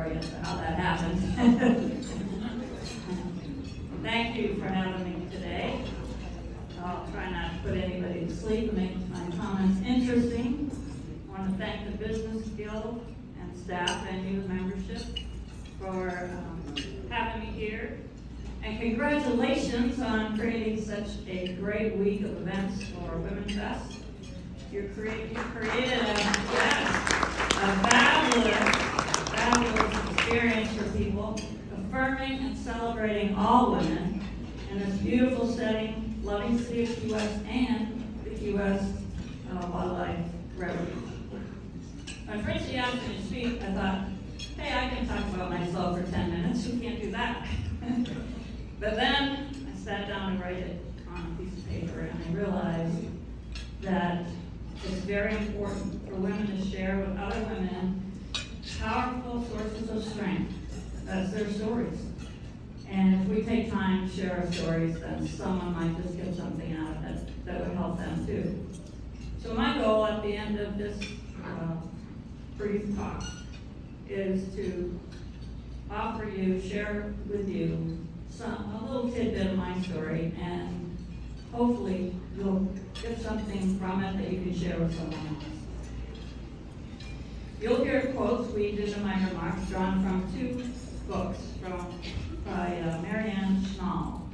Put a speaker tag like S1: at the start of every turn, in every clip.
S1: story as to how that happened. Thank you for having me today. I'll try not to put anybody to sleep and make my comments interesting. I want to thank the Business Guild and staff and you, membership, for having me here. And congratulations on creating such a great week of events for Women's Fest. You created a fabulous experience for people, affirming and celebrating all women in this beautiful setting, loving the city of Key West and the Key West Wildlife Refuge. When Fritzy asked me to speak, I thought, hey, I can talk about myself for 10 minutes. Who can't do that? But then I sat down to write it on a piece of paper, and I realized that it's very important for women to share with other women powerful sources of strength. That's their stories. And if we take time to share our stories, then someone might just get something out of it that would help them too. So my goal at the end of this brief talk is to offer you, share with you a little tidbit of my story, and hopefully you'll get something from it that you can share with someone else. You'll hear quotes weaved into my remarks drawn from two books by Marianne Schnall.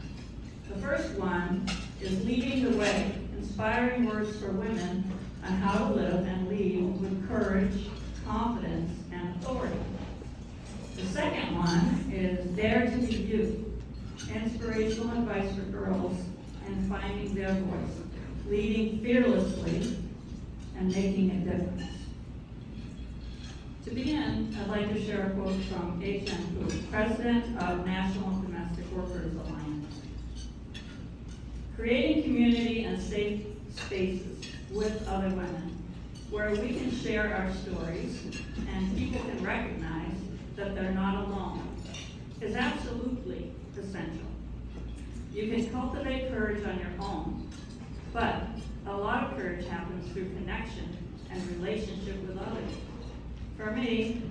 S1: The first one is Leading the Way, Inspiring Words for Women on How to Live and Lead with Courage, Confidence, and Authority. The second one is Dare to Be You, Inspirational Advice for Girls and Finding Their Voice, Leading Fearlessly and Making a Difference. To begin, I'd like to share a quote from H.N. Fu, President of National Domestic Workers Alliance. Creating community and safe spaces with other women, where we can share our stories and people can recognize that they're not alone, is absolutely essential. You can cultivate courage on your own, but a lot of courage happens through connection and relationship with others. For me,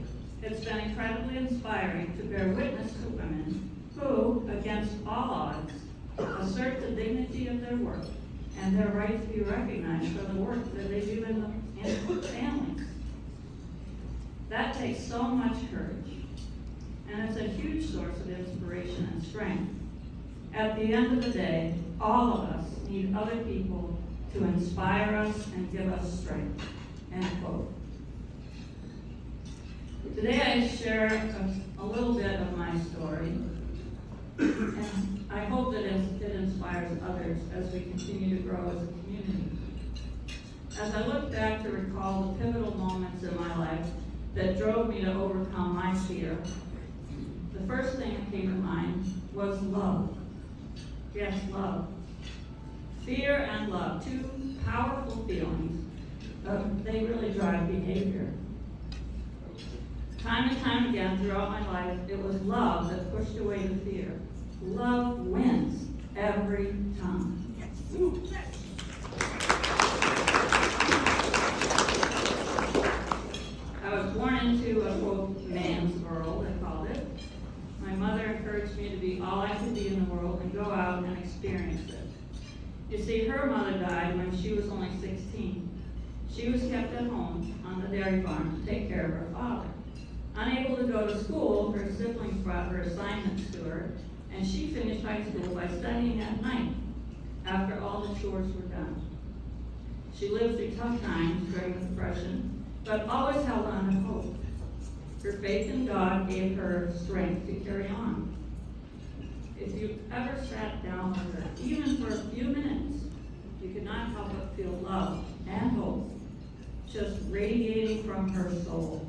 S1: it's been incredibly inspiring to bear witness to women who, against all odds, assert the dignity of their work and their right to be recognized for the work that they do in families. That takes so much courage, and it's a huge source of inspiration and strength. At the end of the day, all of us need other people to inspire us and give us strength. End quote. Today I share a little bit of my story, and I hope that it inspires others as we continue to grow as a community. As I look back to recall the pivotal moments in my life that drove me to overcome my fear, the first thing that came to mind was love. Yes, love. Fear and love, two powerful feelings. They really drive behavior. Time and time again throughout my life, it was love that pushed away the fear. Love wins every time. I was born into a, quote, man's world, I called it. My mother encouraged me to be all I could be in the world and go out and experience it. You see, her mother died when she was only 16. She was kept at home on the dairy farm to take care of her father. Unable to go to school, her siblings brought her assignments to her, and she finished high school by studying at night after all the chores were done. She lived through tough times during the Depression, but always held on to hope. Her faith in God gave her strength to carry on. If you ever sat down with her, even for a few minutes, you could not help but feel love and hope just radiating from her soul.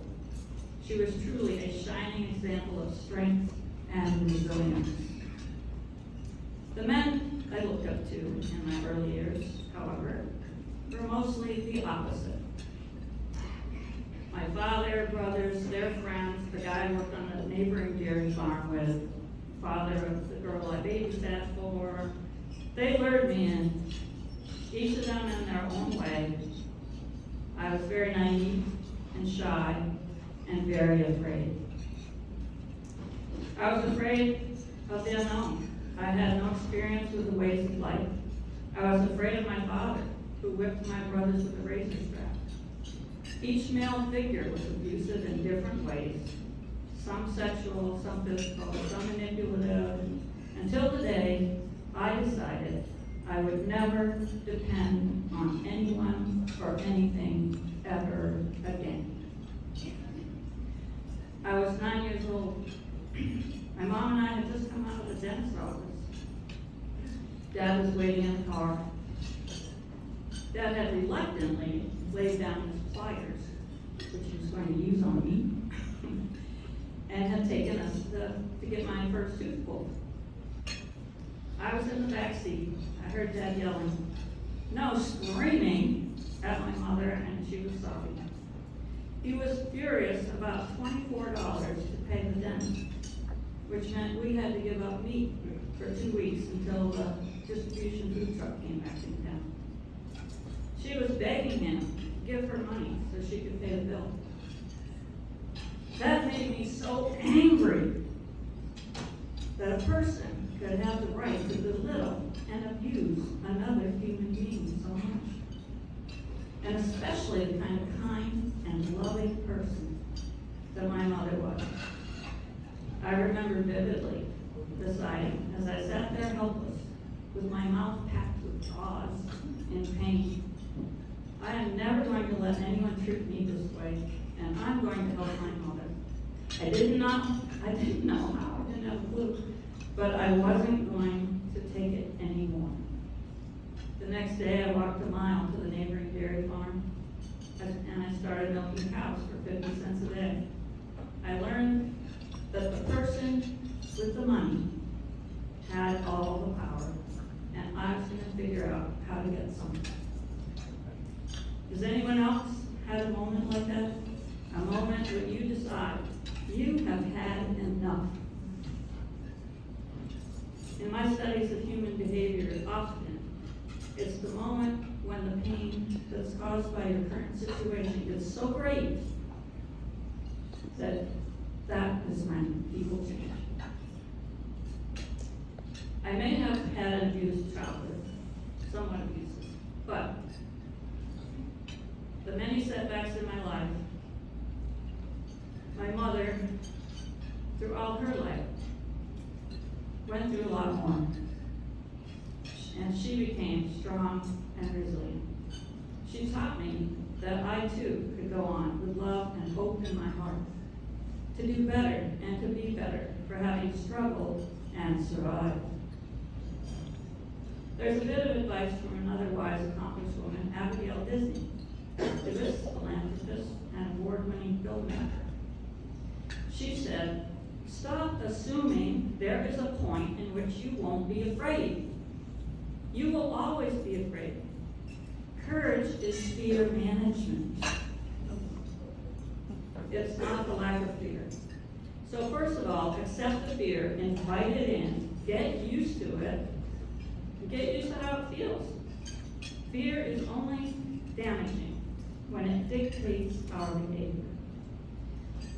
S1: She was truly a shining example of strength and resilience. The men I looked up to in my early years, however, were mostly the opposite. My father, brothers, their friends, the guy I worked on the neighboring dairy farm with, father of the girl I babysat for, they lured me in, each of them in their own way. I was very naive and shy and very afraid. I was afraid of the unknown. I had no experience with the ways of life. I was afraid of my father, who whipped my brothers with a razor strap. Each male figure was abusive in different ways, some sexual, some physical, some manipulative, until the day I decided I would never depend on anyone or anything ever again. I was 9 years old. My mom and I had just come out of the dentist's office. Dad was waiting in the car. Dad had reluctantly laid down his pliers, which he was going to use on me, and had taken us to get my first tooth pulled. I was in the back seat. I heard Dad yelling, no, screaming at my mother, and she was sobbing. He was furious about $24 to pay the dentist, which meant we had to give up meat for 2 weeks until the distribution food truck came back in town. She was begging him to give her money so she could pay the bill. That made me so angry that a person could have the right to belittle and abuse another human being so much. And especially the kind of kind and loving person that my mother was. I remember vividly deciding, as I sat there helpless, with my mouth packed with jaws in pain, I am never going to let anyone treat me this way, and I'm going to help my mother. I didn't know how, I didn't have a clue, but I wasn't going to take it anymore. The next day I walked a mile to the neighboring dairy farm, and I started milking cows for 50 cents a day. I learned that the person with the money had all the power, and I was going to figure out how to get some. Does anyone else have a moment like that? A moment when you decide you have had enough. In my studies of human behavior, often it's the moment when the pain that's caused by your current situation is so great that is when people change. I may have had an abused childhood, somewhat abusive, but the many setbacks in my life, my mother, through all her life, went through a lot more. And she became strong and resilient. She taught me that I too could go on with love and hope in my heart, to do better and to be better for having struggled and survived. There's a bit of advice from another wise, accomplished woman, Abigail Disney, activist, philanthropist, and award-winning filmmaker. She said, stop assuming there is a point in which you won't be afraid. You will always be afraid. Courage is fear management. It's not the lack of fear. So first of all, accept the fear, invite it in, get used to it, and get used to how it feels. Fear is only damaging when it dictates our behavior.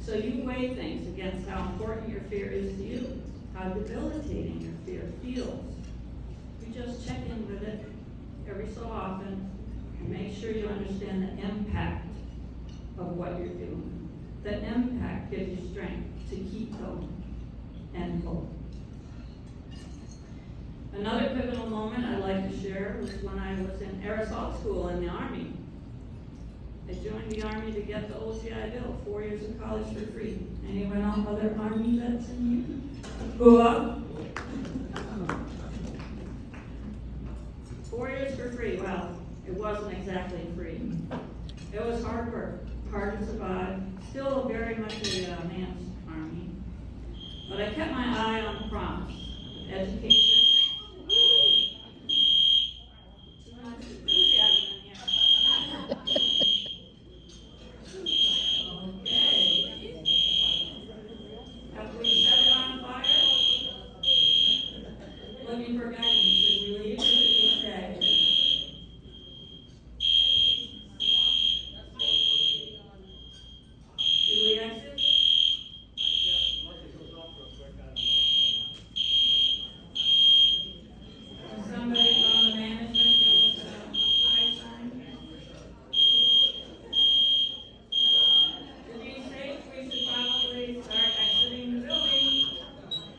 S1: So you weigh things against how important your fear is to you, how debilitating your fear feels. You just check in with it every so often and make sure you understand the impact of what you're doing. The impact gives you strength to keep going and hope. Another pivotal moment I'd like to share was when I was in air assault school in the Army. I joined the Army to get the old GI Bill, 4 years of college for free. Anyone else, other Army vets in here? 4 years for free. Well, it wasn't exactly free. It was hard work, hard to survive, still very much a man's army. But I kept my eye on the promise of education